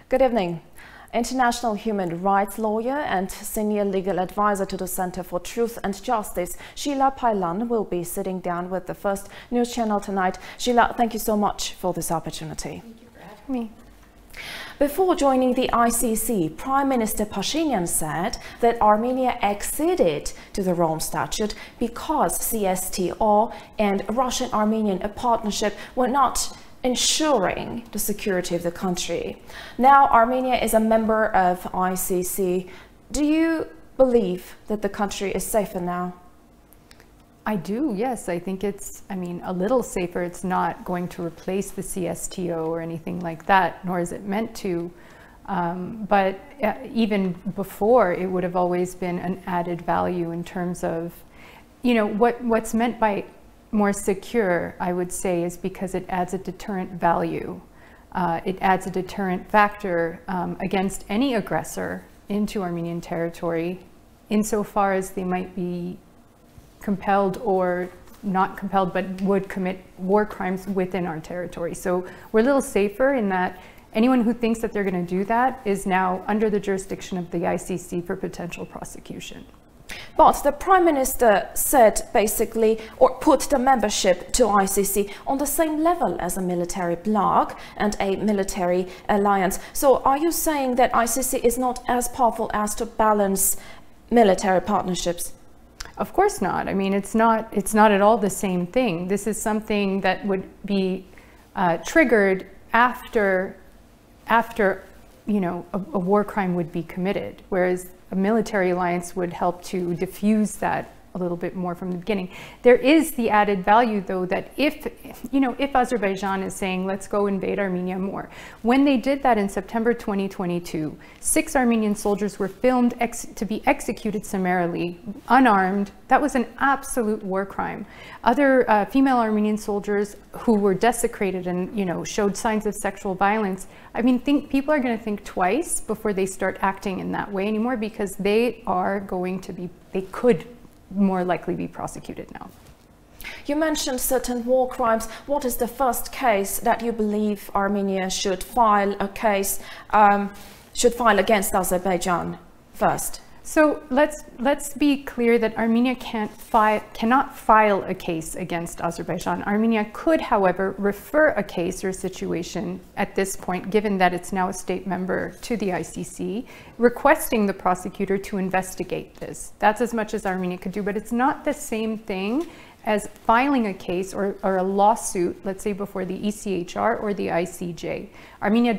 Good evening. International human rights lawyer and senior legal advisor to the Center for Truth and Justice, Sheila Pailan, will be sitting down with the First News Channel tonight. Sheila, thank you so much for this opportunity. Thank you for having me. Before joining the ICC, Prime Minister Pashinyan said that Armenia acceded to the Rome Statute because CSTO and Russian-Armenian partnership were not ensuring the security of the country. Now Armenia is a member of ICC. Do you believe that the country is safer now? I do, yes. I think it's, a little safer. It's not going to replace the CSTO or anything like that, nor is it meant to. But even before, it would have always been an added value in terms of, what's meant by more secure, I would say, is because it adds a deterrent value. It adds a deterrent factor against any aggressor into Armenian territory, insofar as they might be compelled or not compelled, but would commit war crimes within our territory. So we're a little safer in that anyone who thinks that they're going to do that is now under the jurisdiction of the ICC for potential prosecution. But the Prime Minister said basically, or put the membership to ICC on the same level as a military bloc and a military alliance. So are you saying that ICC is not as powerful as to balance military partnerships? Of course not. It's not at all the same thing. This is something that would be triggered after a war crime would be committed, whereas a military alliance would help to diffuse that a little bit more from the beginning. There is the added value, though, that if Azerbaijan is saying, let's go invade Armenia more. When they did that in September 2022, 6 Armenian soldiers were filmed to be executed summarily, unarmed. That was an absolute war crime. Other female Armenian soldiers who were desecrated and, showed signs of sexual violence, people are going to think twice before they start acting in that way anymore, because they could more likely be prosecuted now. You mentioned certain war crimes. What is the first case that you believe Armenia should file against Azerbaijan first? So let's be clear that Armenia cannot file a case against Azerbaijan. Armenia could, however, refer a case or a situation at this point, given that it's now a state member, to the ICC, requesting the prosecutor to investigate this. That's as much as Armenia could do, but it's not the same thing as filing a case or a lawsuit, let's say before the ECHR or the ICJ. Armenia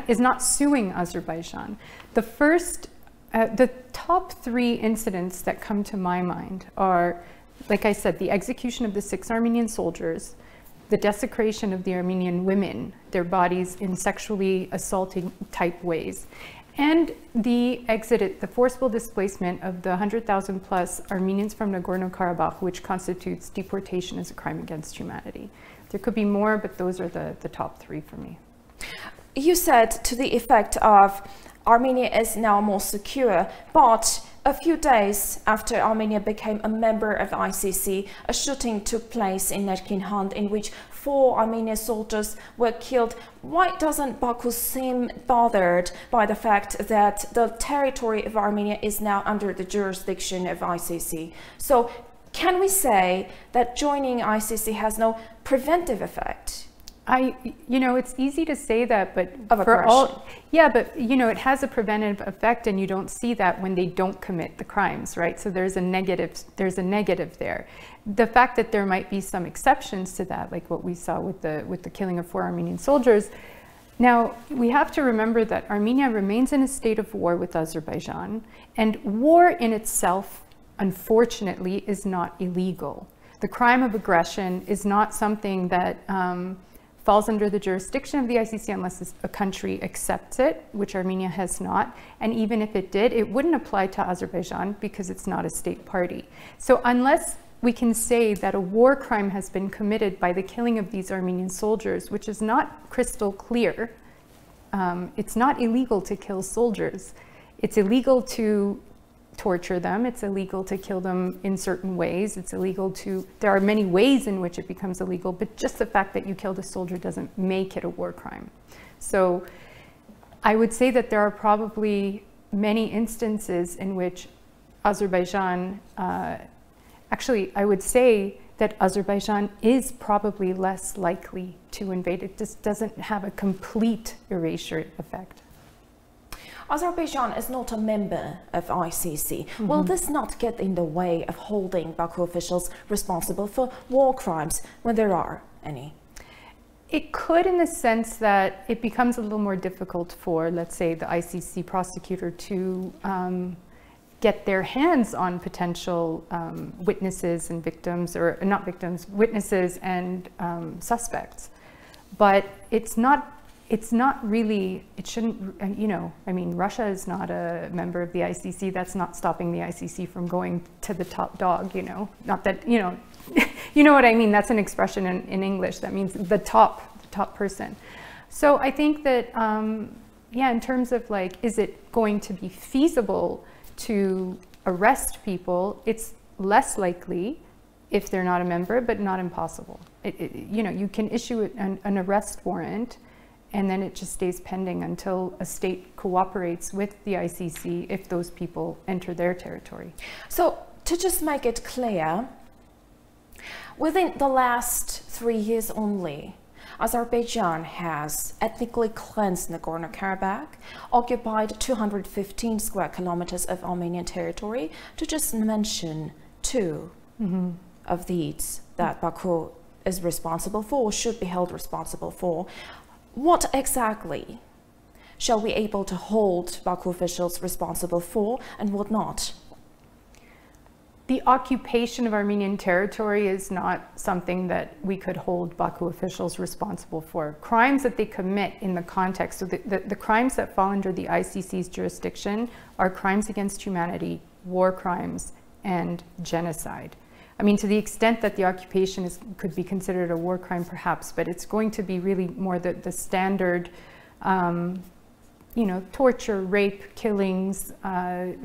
is not suing Azerbaijan. The top 3 incidents that come to my mind are, like I said, the execution of the 6 Armenian soldiers, the desecration of the Armenian women, their bodies in sexually assaulting type ways, and the forcible displacement of the 100,000 plus Armenians from Nagorno-Karabakh, which constitutes deportation as a crime against humanity. There could be more, but those are the top 3 for me. You said to the effect of Armenia is now more secure, but a few days after Armenia became a member of the ICC, a shooting took place in Netkin in which 4 Armenian soldiers were killed. Why doesn't Baku seem bothered by the fact that the territory of Armenia is now under the jurisdiction of ICC? So can we say that joining ICC has no preventive effect? It's easy to say that, but it has a preventive effect, and you don't see that when they don't commit the crimes, right? So there's a negative there. The fact that there might be some exceptions to that, like what we saw with the killing of 4 Armenian soldiers. Now, we have to remember that Armenia remains in a state of war with Azerbaijan, and war in itself, unfortunately, is not illegal. The crime of aggression is not something that falls under the jurisdiction of the ICC unless a country accepts it, which Armenia has not. And even if it did, it wouldn't apply to Azerbaijan because it's not a state party. So unless we can say that a war crime has been committed by the killing of these Armenian soldiers, which is not crystal clear, it's not illegal to kill soldiers. It's illegal to torture them. It's illegal to kill them in certain ways. It's illegal to, there are many ways in which it becomes illegal, but just the fact that you killed a soldier doesn't make it a war crime. So I would say that there are probably many instances in which Azerbaijan, actually, I would say that Azerbaijan is probably less likely to invade. It just doesn't have a complete erasure effect. Azerbaijan is not a member of ICC. Will this not get in the way of holding Baku officials responsible for war crimes when there are any? It could, in the sense that it becomes a little more difficult for, let's say, the ICC prosecutor to get their hands on potential witnesses and victims, or not victims, witnesses and suspects. But it's not really, it shouldn't, you know, I mean, Russia is not a member of the ICC. That's not stopping the ICC from going to the top dog, you know, not that, you know, you know what I mean? That's an expression in English that means the top person. So I think that, yeah, in terms of like, is it going to be feasible to arrest people? It's less likely if they're not a member, but not impossible. You know, you can issue an arrest warrant, and then it just stays pending until a state cooperates with the ICC if those people enter their territory. So to just make it clear, within the last 3 years only, Azerbaijan has ethnically cleansed Nagorno-Karabakh, occupied 215 square kilometers of Armenian territory, to just mention two of these that Baku is responsible for, should be held responsible for. What exactly shall we be able to hold Baku officials responsible for, and what not? The occupation of Armenian territory is not something that we could hold Baku officials responsible for. Crimes that they commit in the context, so the crimes that fall under the ICC's jurisdiction are crimes against humanity, war crimes, and genocide. I mean, to the extent that the occupation could be considered a war crime, perhaps, but it's going to be really more the standard, you know, torture, rape, killings,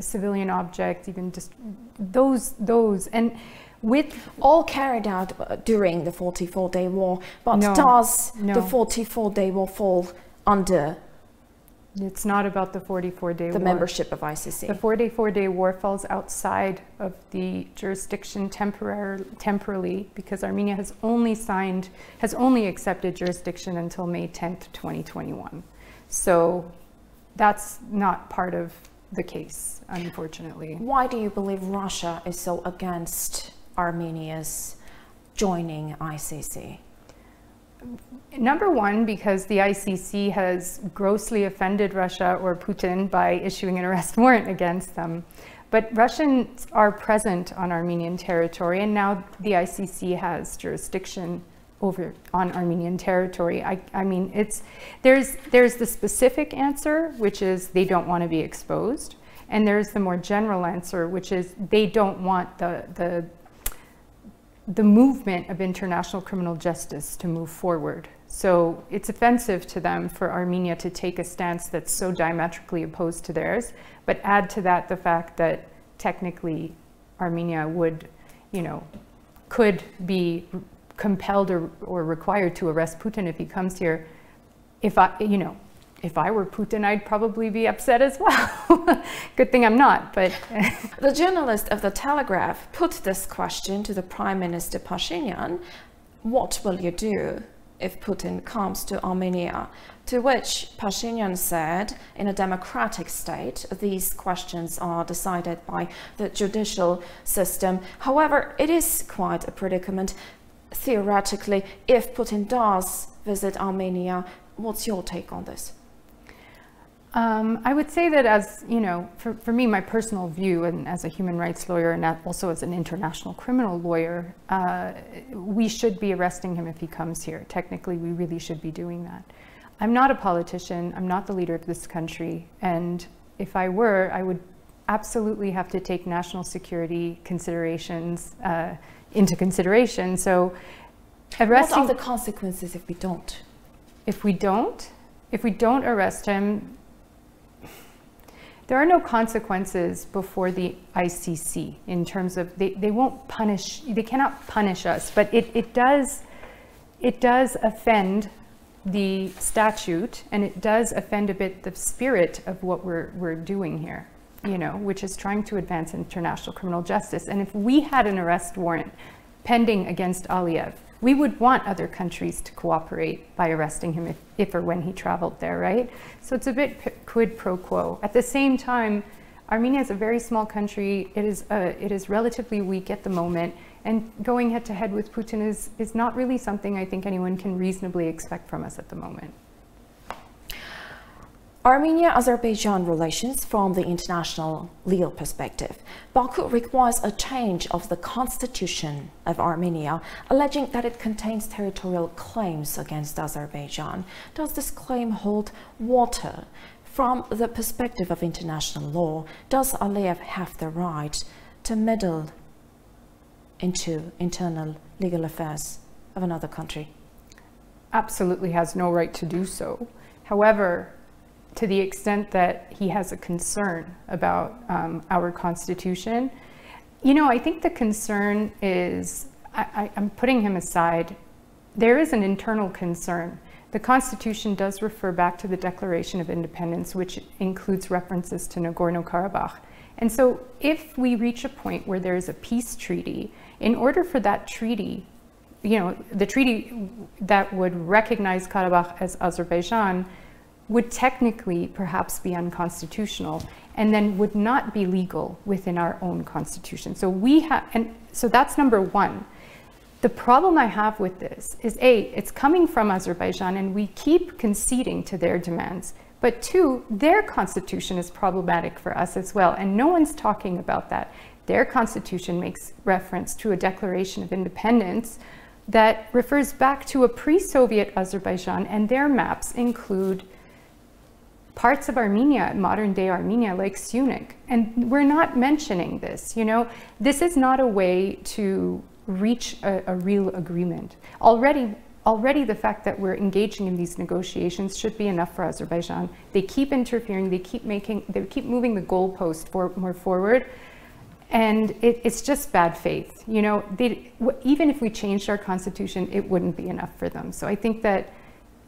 civilian objects, even just those, and with all carried out during the 44-day war. But does the 44-day war fall under? It's not about the 44-day war. The membership of ICC. The 44-day war falls outside of the jurisdiction temporarily, because Armenia has only accepted jurisdiction until May 10th, 2021. So that's not part of the case, unfortunately. Why do you believe Russia is so against Armenia's joining ICC? Number one, because the ICC has grossly offended Russia or Putin by issuing an arrest warrant against them. But Russians are present on Armenian territory, and now the ICC has jurisdiction on Armenian territory. I mean, there's the specific answer, which is they don't want to be exposed, and there's the more general answer, which is they don't want the movement of international criminal justice to move forward. So it's offensive to them for Armenia to take a stance that's so diametrically opposed to theirs, but add to that the fact that technically Armenia would, you know, could be compelled or required to arrest Putin if he comes here. If I were Putin, I'd probably be upset as well. Good thing I'm not, but... The journalist of The Telegraph put this question to the Prime Minister Pashinyan: what will you do if Putin comes to Armenia? To which Pashinyan said, in a democratic state, these questions are decided by the judicial system. However, it is quite a predicament. Theoretically, if Putin does visit Armenia, what's your take on this? I would say that, as you know, for me, my personal view, and as a human rights lawyer and also as an international criminal lawyer, we should be arresting him if he comes here. Technically, we really should be doing that. I'm not a politician. I'm not the leader of this country. And if I were, I would absolutely have to take national security considerations into consideration. So arresting... What are the consequences if we don't? If we don't arrest him, there are no consequences before the ICC in terms of they won't punish, they cannot punish us, but it does offend the statute, and it does offend a bit the spirit of what we're doing here, you know, which is trying to advance international criminal justice. And if we had an arrest warrant pending against Aliyev, we would want other countries to cooperate by arresting him if or when he traveled there, right? So it's a bit quid pro quo. At the same time, Armenia is a very small country. It is relatively weak at the moment, and going head to head with Putin is not really something I think anyone can reasonably expect from us at the moment. Armenia-Azerbaijan relations from the international legal perspective. Baku requires a change of the constitution of Armenia, alleging that it contains territorial claims against Azerbaijan. Does this claim hold water? From the perspective of international law, does Aliyev have the right to meddle into internal legal affairs of another country? Absolutely has no right to do so. However, to the extent that he has a concern about our constitution, you know, I think the concern is, I'm putting him aside, there is an internal concern. The Constitution does refer back to the Declaration of Independence, which includes references to Nagorno-Karabakh. And so if we reach a point where there is a peace treaty, in order for that treaty, you know, the treaty that would recognize Karabakh as Azerbaijan would technically perhaps be unconstitutional and then would not be legal within our own constitution. So so that's number one. The problem I have with this is it's coming from Azerbaijan and we keep conceding to their demands. But two, their constitution is problematic for us as well, and no one's talking about that. Their constitution makes reference to a Declaration of Independence that refers back to a pre-Soviet Azerbaijan, and their maps include parts of Armenia, modern-day Armenia, like Syunik. And we're not mentioning this, you know? This is not a way to reach a real agreement. Already the fact that we're engaging in these negotiations should be enough for Azerbaijan. They keep interfering, they keep moving the goalpost more forward, and it's just bad faith. You know, even if we changed our constitution, it wouldn't be enough for them. So I think that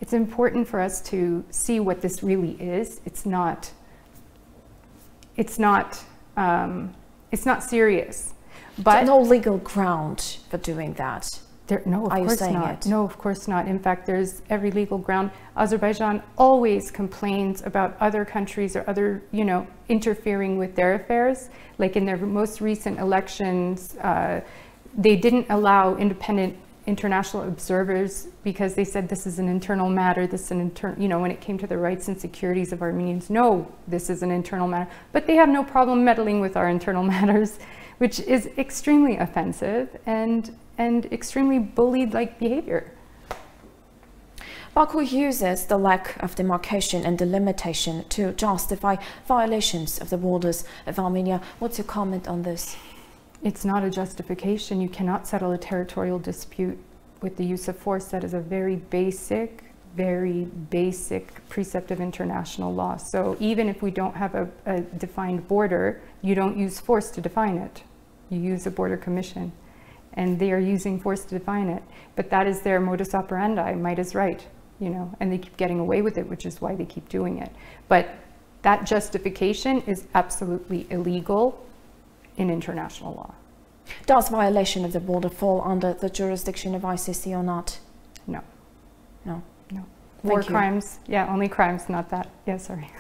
it's important for us to see what this really is. It's not serious. But no legal ground for doing that. No, of course not. No, of course not. In fact, there's every legal ground. Azerbaijan always complains about other countries or other, you know, interfering with their affairs. Like in their most recent elections, they didn't allow independent international observers because they said this is an internal matter. This is an you know, when it came to the rights and securities of Armenians, no, this is an internal matter. But they have no problem meddling with our internal matters, which is extremely offensive and extremely bullied-like behavior. Baku uses the lack of demarcation and delimitation to justify violations of the borders of Armenia. What's your comment on this? It's not a justification. You cannot settle a territorial dispute with the use of force. That is a very basic precept of international law. So even if we don't have a defined border, you don't use force to define it. You use a border commission. And they are using force to define it. But that is their modus operandi, might is right, you know, and they keep getting away with it, which is why they keep doing it. But that justification is absolutely illegal in international law. Does violation of the border fall under the jurisdiction of ICC or not? No. No. No. War crimes, yeah, only crimes, not that. Yeah, sorry.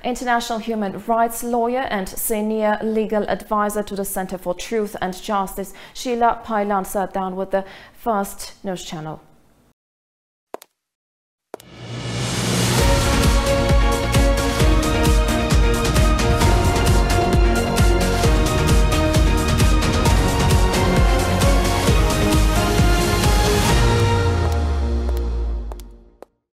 International human rights lawyer and senior legal advisor to the Center for Truth and Justice, Sheila Pailan, sat down with the First News Channel.